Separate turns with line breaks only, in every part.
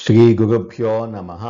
శ్రీ గురుభ్యో నమః.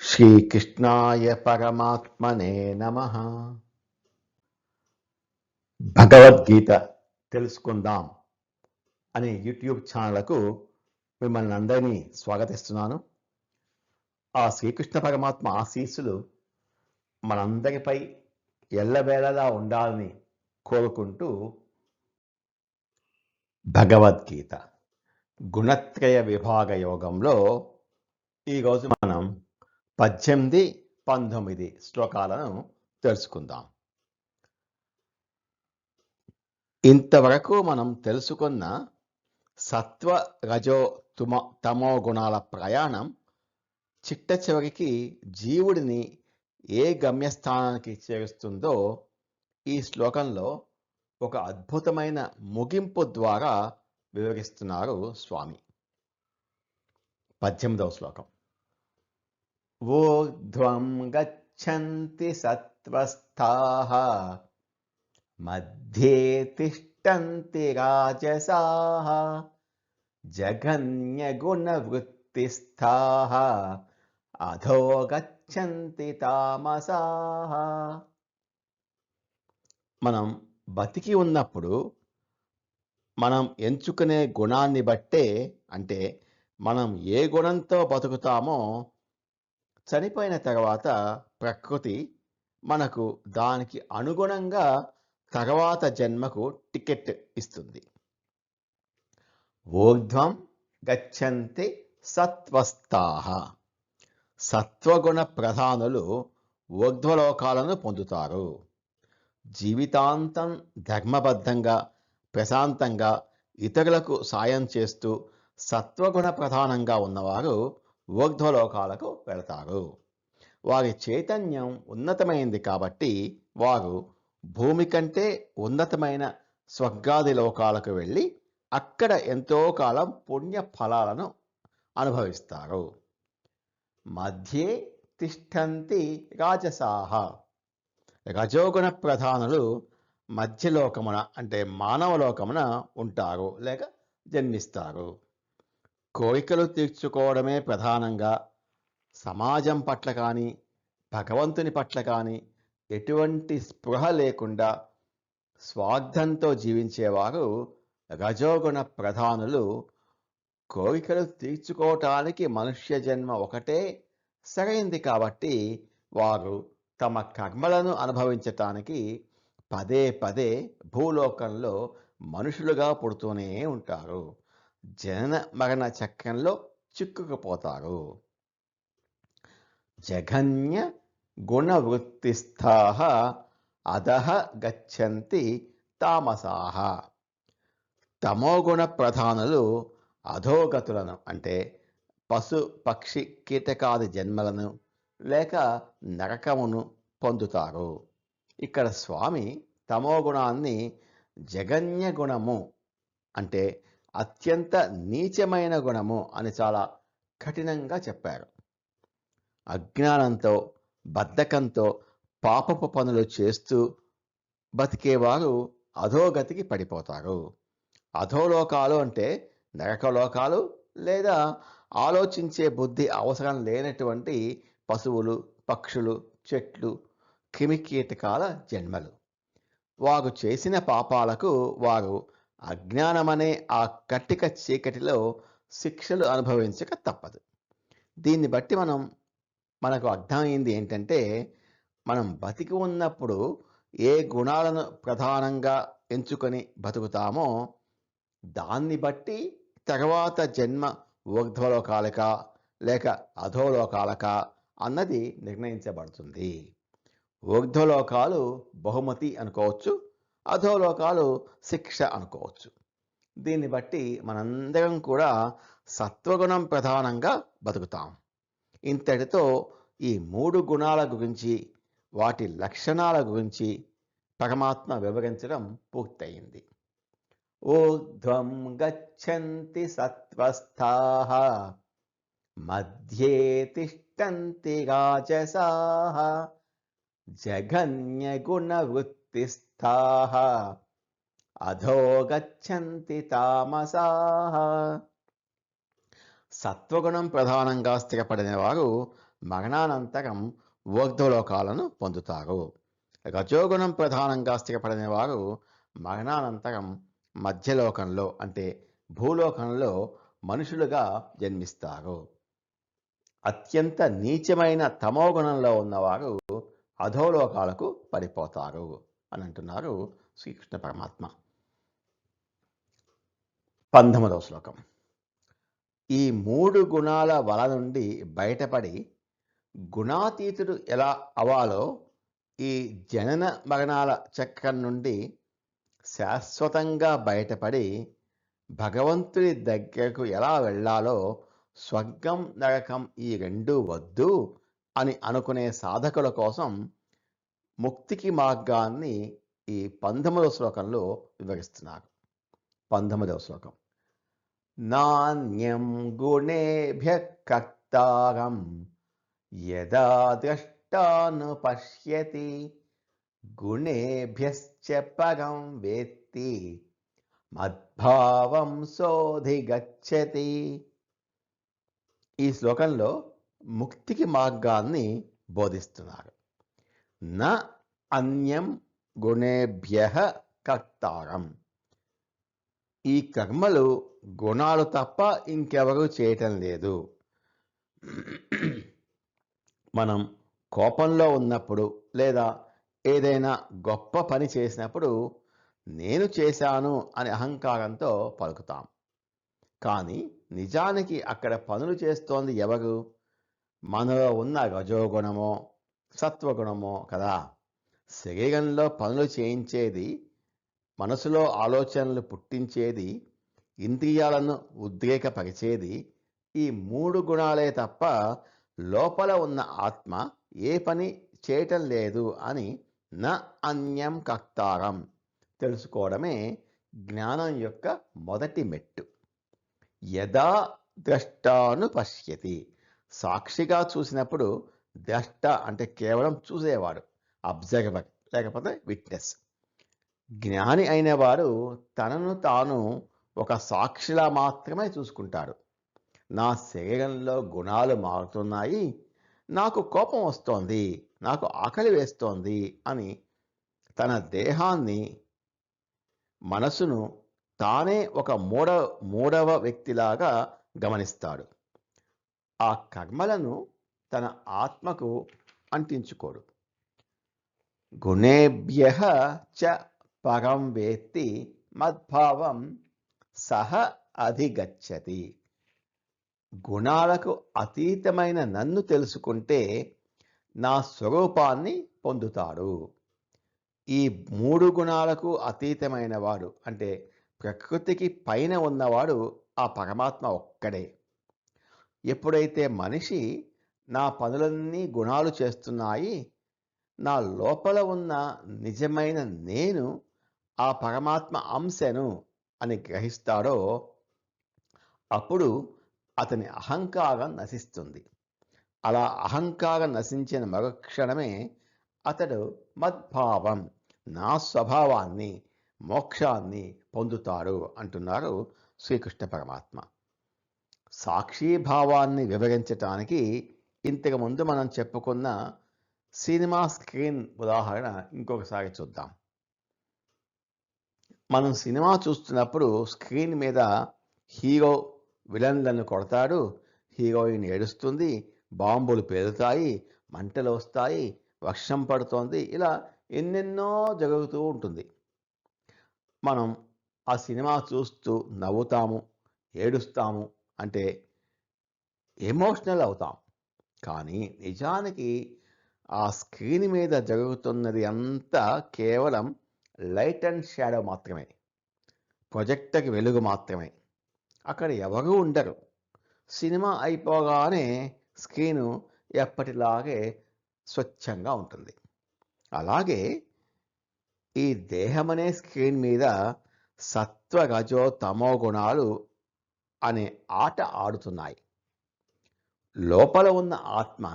శ్రీకృష్ణాయ పరమాత్మనే నమః. భగవద్గీత తెలుసుకుందాం అనే యూట్యూబ్ ఛానల్కు మిమ్మల్ని అందరినీ స్వాగతిస్తున్నాను. ఆ శ్రీకృష్ణ పరమాత్మ ఆశీస్సులు మనందరిపై ఎల్లవేళలా ఉండాలని కోరుకుంటూ భగవద్గీత గుణత్రయ విభాగ యోగంలో ఈరోజు మనం 18, 19 శ్లోకాలను తెలుసుకుందాం. ఇంతవరకు మనం తెలుసుకున్న సత్వ రజో తమో గుణాల ప్రయాణం చిట్ట చివరికి జీవుడిని ఏ గమ్యస్థానానికి చేరుస్తుందో ఈ శ్లోకంలో ఒక అద్భుతమైన ముగింపు ద్వారా వివరిస్తున్నారు స్వామి. 18వ శ్లోకం. ఊర్ధ్వం గచ్చంతి సత్వస్థాః మధ్యే తిష్టంతి రాజసాః జఘన్యగుణవృత్తిస్థాః అధో గచ్చంతి తామసాః. మనం బతికి ఉన్నప్పుడు మనం ఎంచుకునే గుణాన్ని బట్టే, అంటే మనం ఏ గుణంతో బతుకుతామో చనిపోయిన తర్వాత ప్రకృతి మనకు దానికి అనుగుణంగా తర్వాత జన్మకు టికెట్ ఇస్తుంది. ఊర్ధ్వం గచ్చంతి సత్వస్థాః. సత్వగుణ ప్రధానులు ఊర్ధ్వలోకాలను పొందుతారు. జీవితాంతం ధర్మబద్ధంగా ప్రశాంతంగా ఇతరులకు సాయం చేస్తూ సత్వగుణ ప్రధానంగా ఉన్నవారు ఊర్ధ్వలోకాలకు వెళతారు. వారి చైతన్యం ఉన్నతమైంది కాబట్టి వారు భూమి కంటే ఉన్నతమైన స్వర్గాది లోకాలకు వెళ్ళి అక్కడ ఎంతో కాలం పుణ్య ఫలాలను అనుభవిస్తారు. మధ్యే తిష్టంతి రాజసాః. రజోగుణ ప్రధానులు మధ్యలోకమున, అంటే మానవలోకమున ఉంటారు లేక జన్మిస్తారు. కోరికలు తీర్చుకోవడమే ప్రధానంగా సమాజం పట్ల కానీ భగవంతుని పట్ల కానీ ఎటువంటి స్పృహ లేకుండా స్వార్థంతో జీవించేవారు రజోగుణ ప్రధానులు. కోరికలు తీర్చుకోవటానికి మనుష్య జన్మ ఒకటే సరైంది కాబట్టి వారు తమ కర్మలను అనుభవించటానికి పదే పదే భూలోకంలో మనుషులుగా పుడుతూనే ఉంటారు. జనన మరణ చక్రంలో చిక్కుకుపోతారు. జఘన్య గుణవృత్తిస్థాః అధః గచ్చంతి తామసాః. తమోగుణ ప్రధానులు అధోగతులను, అంటే పశు పక్షి కీటకాది జన్మలను లేక నరకమును పొందుతారు. ఇక్కడ స్వామి తమోగుణాన్ని జగన్య గుణము, అంటే అత్యంత నీచమైన గుణము అని చాలా కఠినంగా చెప్పారు. అజ్ఞానంతో బద్ధకంతో పాపపు పనులు చేస్తూ బతికేవారు అధోగతికి పడిపోతారు. అధోలోకాలు అంటే నరకలోకాలు లేదా ఆలోచించే బుద్ధి అవసరం లేనటువంటి పశువులు, పక్షులు, చెట్లు, క్రిమికీటకాల జన్మలు. వారు చేసిన పాపాలకు వారు అజ్ఞానమనే ఆ కట్టిక చీకటిలో శిక్షలు అనుభవించక తప్పదు. దీన్ని బట్టి మనకు అర్థమైంది ఏంటంటే, మనం బతికి ఉన్నప్పుడు ఏ గుణాలను ప్రధానంగా ఎంచుకొని బతుకుతామో దాన్ని బట్టి తర్వాత జన్మ ఊర్ధ్వలోకాలక లేక అధోలోకాలక అన్నది నిర్ణయించబడుతుంది. ఊర్ధ్వలోకాలు బహుమతి అనుకోవచ్చు, అధోలోకాలు శిక్ష అనుకోవచ్చు. దీన్ని బట్టి మనందరం కూడా సత్వగుణం ప్రధానంగా బతుకుతాం. ఇంతటితో ఈ 3 గుణాల గురించి, వాటి లక్షణాల గురించి పరమాత్మ వివరించడం పూర్తయింది. ఊర్ధ్వం గచ్చంతి సత్వస్థాః మధ్యే తిష్టంతి రాజసాః జఘన్యగుణవృత్తిస్థాః అధో గచ్చంతి తామసాః. సత్వగుణం ప్రధానంగా స్థిరపడిన వారు మరణానంతరం ఊర్ధ్వలోకాలను పొందుతారు. రజోగుణం ప్రధానంగా స్థిరపడిన వారు మరణానంతరం మధ్యలోకంలో అంటే భూలోకంలో మనుషులుగా జన్మిస్తారు. అత్యంత నీచమైన తమోగుణంలో ఉన్నవారు అధోలోకాలకు పడిపోతారు అని అంటున్నారు శ్రీకృష్ణ పరమాత్మ. 19వ శ్లోకం. ఈ 3 గుణాల వల నుండి బయటపడి గుణాతీతుడు ఎలా అవ్వాలో, ఈ జనన మరణాల చక్రం నుండి శాశ్వతంగా బయటపడి భగవంతుడి దగ్గరకు ఎలా వెళ్ళాలో, స్వర్గం నరకం ఈ రెండూ వద్దు అని అనుకునే సాధకుల కోసం ముక్తికి మార్గాన్ని ఈ 19వ శ్లోకంలో వివరిస్తున్నారు. 19వ శ్లోకం. నాణ్యం గుణేభ్యః కర్తారం యదా ద్రష్టాను పశ్యతి గుణేభ్యశ్చ పరం వేత్తి మద్భావం సోధిగచ్చతి. ఈ శ్లోకంలో ముక్తికి మార్గాన్ని బోధిస్తున్నారు. న అన్యం గుణేభ్యః కర్తారం. ఈ కర్మలు గుణాలు తప్ప ఇంకెవరూ చేయటం లేదు. మనం కోపంలో ఉన్నప్పుడు లేదా ఏదైనా గొప్ప పని చేసినప్పుడు నేను చేశాను అని అహంకారంతో పలుకుతాం. కానీ నిజానికి అక్కడ పనులు చేస్తోంది ఎవరు? మనలో ఉన్న రజోగుణమో సత్వగుణమో కదా. శరీరంలో పనులు చేయించేది, మనసులో ఆలోచనలు పుట్టించేది, ఇంద్రియాలను ఉద్రేకపరిచేది ఈ 3 గుణాలే తప్ప లోపల ఉన్న ఆత్మ ఏ పని చేయటం లేదు అని న అన్యం కర్తారం తెలుసుకోవడమే జ్ఞానం యొక్క మొదటి మెట్టు. యదా ద్రష్టాను పశ్యతి. సాక్షిగా చూసినప్పుడు ద్రష్ట అంటే కేవలం చూసేవాడు, అబ్జర్వర్ లేకపోతే విట్నెస్. జ్ఞాని అయిన వాడు తనను తాను ఒక సాక్షిలా మాత్రమే చూసుకుంటాడు. నా శరీరంలో గుణాలు మారుతున్నాయి, నాకు కోపం వస్తోంది, నాకు ఆకలి వేస్తోంది అని తన దేహాన్ని, మనసును తానే ఒక మూడవ వ్యక్తిలాగా గమనిస్తాడు. ఆ కర్మలను తన ఆత్మకు అంటించుకోడు. గుణేభ్యః చ పరం వేత్తి మద్భావం సహ అధిగచ్చతి. గుణాలకు అతీతమైన నన్ను తెలుసుకుంటే నా స్వరూపాన్ని పొందుతాడు. ఈ 3 గుణాలకు అతీతమైన వాడు అంటే ప్రకృతికి పైన ఉన్నవాడు ఆ పరమాత్మ ఒక్కడే. ఎప్పుడైతే మనిషి నా పనులన్నీ గుణాలు చేస్తున్నాయి, నా లోపల ఉన్న నిజమైన నేను ఆ పరమాత్మ అంశను అని గ్రహిస్తాడో అప్పుడు అతని అహంకారం నశిస్తుంది. అలా అహంకారం నశించిన మరుక్షణమే అతడు మద్భావం నా స్వభావాన్ని, మోక్షాన్ని పొందుతాడు అంటున్నారు శ్రీకృష్ణ పరమాత్మ. సాక్షీభావాన్ని వివరించటానికి ఇంతకుముందు మనం చెప్పుకున్న సినిమా స్క్రీన్ ఉదాహరణ ఇంకొకసారి చూద్దాం. మనం సినిమా చూస్తున్నప్పుడు స్క్రీన్ మీద హీరో విలన్లను కొడతాడు, హీరోయిన్ ఏడుస్తుంది, బాంబులు పేలుతాయి, మంటలు వస్తాయి, వర్షం పడుతోంది, ఇలా ఎన్నెన్నో జరుగుతూ ఉంటుంది. మనం ఆ సినిమా చూస్తూ నవ్వుతాము, ఏడుస్తాము, అంటే ఎమోషనల్ అవుతాం. కానీ నిజానికి ఆ స్క్రీన్ మీద జరుగుతున్నది అంతా కేవలం లైట్ అండ్ షాడో మాత్రమే, ప్రొజెక్టర్కి వెలుగు మాత్రమే. అక్కడ ఎవరూ ఉండరు. సినిమా అయిపోగానే స్క్రీను ఎప్పటిలాగే స్వచ్ఛంగా ఉంటుంది. అలాగే ఈ దేహమనే స్క్రీన్ మీద సత్వ రజో తమో గుణాలు అనే ఆట ఆడుతున్నాయి. లోపల ఉన్న ఆత్మ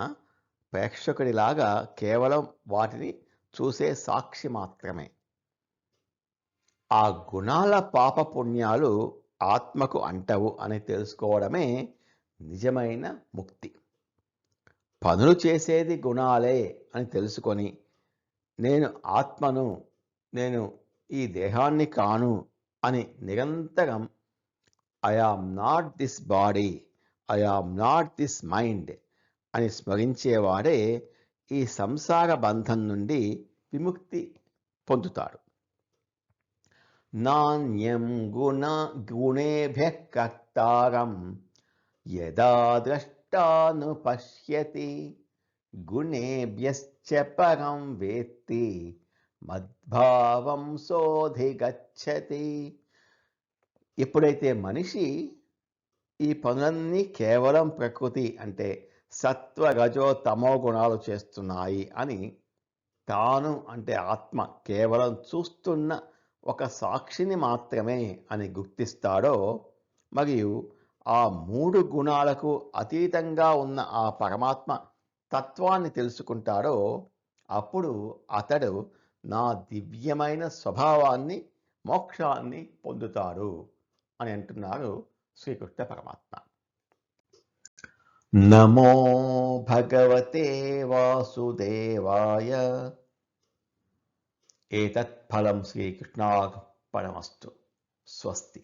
ప్రేక్షకుడిలాగా కేవలం వాటిని చూసే సాక్షి మాత్రమే. ఆ గుణాల పాపపుణ్యాలు ఆత్మకు అంటవు అని తెలుసుకోవడమే నిజమైన ముక్తి. పనులు చేసేది గుణాలే అని తెలుసుకొని, నేను ఆత్మను, నేను ఈ దేహాన్ని కాను అని నిరంతరం I am not this body, I am not this mind అని స్మరించేవాడే ఈ సంసార బంధం నుండి విముక్తి పొందుతాడు. నాణ్యం గుణేభ్యః కర్తారం యదా ద్రష్టానుపశ్యతి గుణేభ్యశ్చ పరం వేత్తి మద్భావం సోధిగచ్చతి. ఎప్పుడైతే మనిషి ఈ పనులన్నీ కేవలం ప్రకృతి అంటే సత్వ రజో తమో గుణాలు చేస్తున్నాయి అని తాను అంటే ఆత్మ కేవలం చూస్తున్న ఒక సాక్షిని మాత్రమే అని గుర్తిస్తాడో, మరియు ఆ 3 గుణాలకు అతీతంగా ఉన్న ఆ పరమాత్మ తత్వాన్ని తెలుసుకుంటాడో, అప్పుడు అతడు నా దివ్యమైన స్వభావాన్ని, మోక్షాన్ని పొందుతాడు అని అంటున్నారు శ్రీకృష్ణ పరమాత్మ. నమో భగవతే వాసుదేవాయ. ఏతత్ ఫలం శ్రీకృష్ణార్పణమస్తు. స్వస్తి.